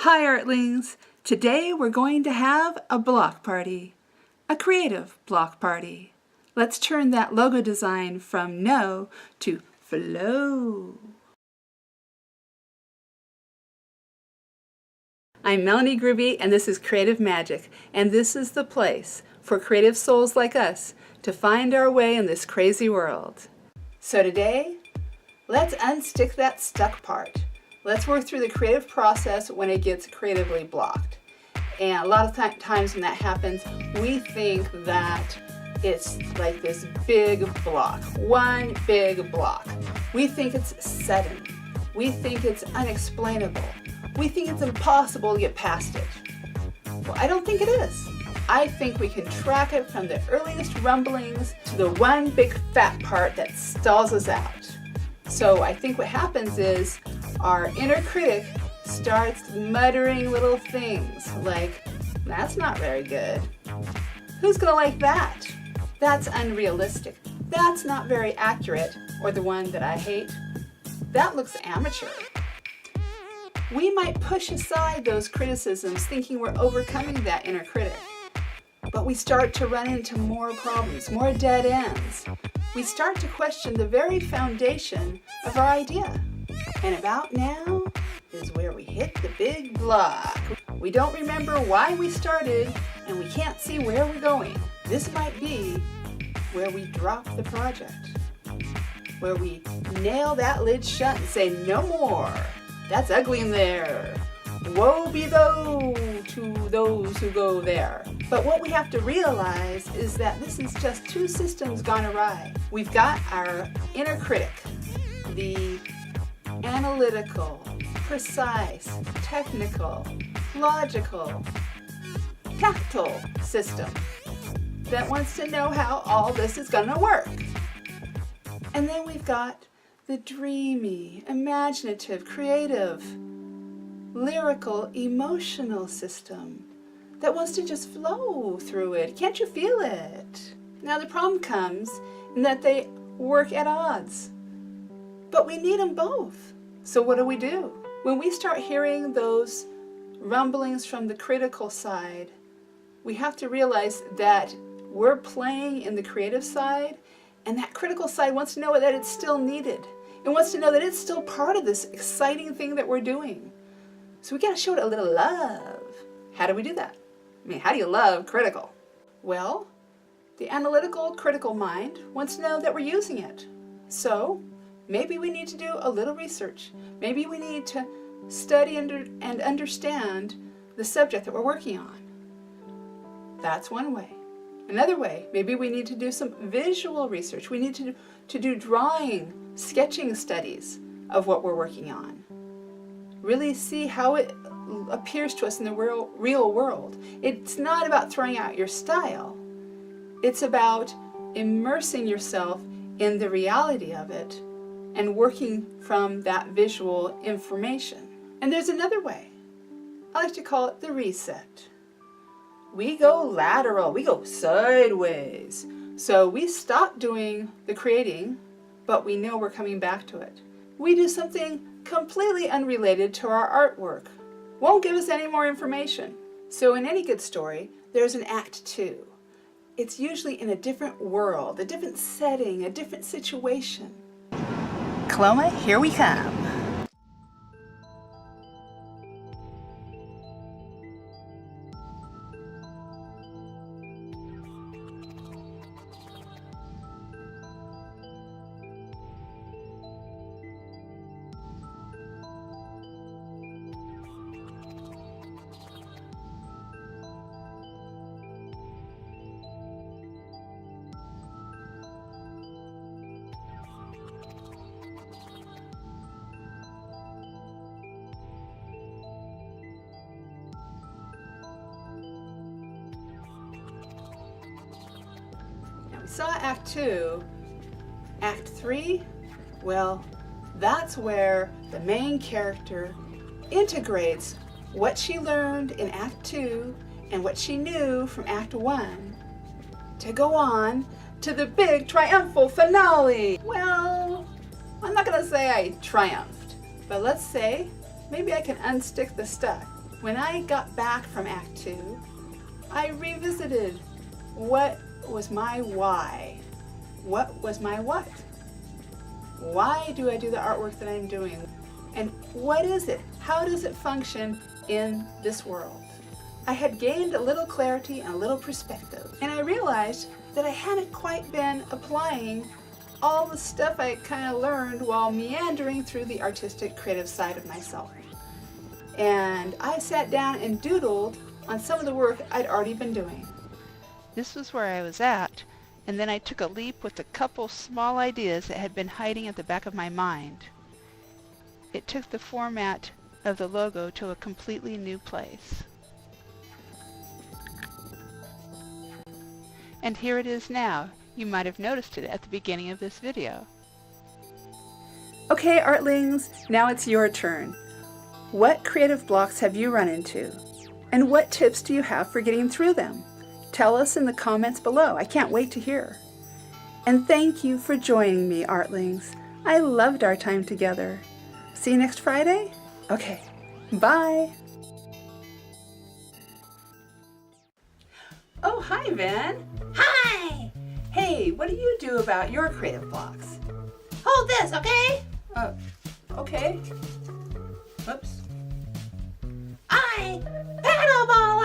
Hi Artlings! Today we're going to have a block party, a creative block party. Let's turn that logo design from no to flow. I'm Melanie Groovy and this is Creative Magic, and this is the place for creative souls like us to find our way in this crazy world. So today, let's unstick that stuck part. Let's work through the creative process when it gets creatively blocked. And a lot of times when that happens, we think that it's like this big block, one big block. We think it's sudden. We think it's unexplainable. We think it's impossible to get past it. Well, I don't think it is. I think we can track it from the earliest rumblings to the one big fat part that stalls us out. So I think what happens is our inner critic starts muttering little things like, that's not very good. Who's gonna like that? That's unrealistic. That's not very accurate. Or the one that I hate, that looks amateur. We might push aside those criticisms thinking we're overcoming that inner critic. But we start to run into more problems, more dead ends. We start to question the very foundation of our idea. And about now is where we hit the big block. We don't remember why we started and we can't see where we're going. This might be where we drop the project, where we nail that lid shut and say no more. That's ugly in there. Woe be to those who go there. But what we have to realize is that this is just two systems gone awry. We've got our inner critic, the analytical, precise, technical, logical, tactile system that wants to know how all this is going to work. And then we've got the dreamy, imaginative, creative, lyrical, emotional system that wants to just flow through it. Can't you feel it? Now the problem comes in that they work at odds. But we need them both. So what do? When we start hearing those rumblings from the critical side, we have to realize that we're playing in the creative side, and that critical side wants to know that it's still needed. It wants to know that it's still part of this exciting thing that we're doing. So we gotta show it a little love. How do we do that? I mean, how do you love critical? Well, the analytical, critical mind wants to know that we're using it. So maybe we need to do a little research. Maybe we need to study and understand the subject that we're working on. That's one way. Another way, maybe we need to do some visual research. We need to do drawing, sketching studies of what we're working on. Really see how it appears to us in the real world. It's not about throwing out your style. It's about immersing yourself in the reality of it and working from that visual information. And there's another way. I like to call it the reset. We go lateral, we go sideways. So we stop doing the creating, but we know we're coming back to it. We do something completely unrelated to our artwork. Won't give us any more information. So in any good story, there's an act 2. It's usually in a different world, a different setting, a different situation. Cloma, here we come. We saw Act 2. Act 3, well, that's where the main character integrates what she learned in Act 2 and what she knew from Act 1 to go on to the big triumphal finale. Well, I'm not going to say I triumphed, but let's say maybe I can unstick the stuck. When I got back from Act 2, I revisited what was my why. What was my what? Why do I do the artwork that I'm doing? And what is it? How does it function in this world? I had gained a little clarity and a little perspective, and I realized that I hadn't quite been applying all the stuff I kind of learned while meandering through the artistic, creative side of myself. And I sat down and doodled on some of the work I'd already been doing. This was where I was at, and then I took a leap with a couple small ideas that had been hiding at the back of my mind. It took the format of the logo to a completely new place. And here it is now. You might have noticed it at the beginning of this video. Okay, Artlings, now it's your turn. What creative blocks have you run into? And what tips do you have for getting through them? Tell us in the comments below. I can't wait to hear. And thank you for joining me, Artlings. I loved our time together. See you next Friday? Okay, bye. Oh, hi, Van. Hi! Hey, what do you do about your creative blocks? Hold this, okay? Okay. Oops. I paddle ball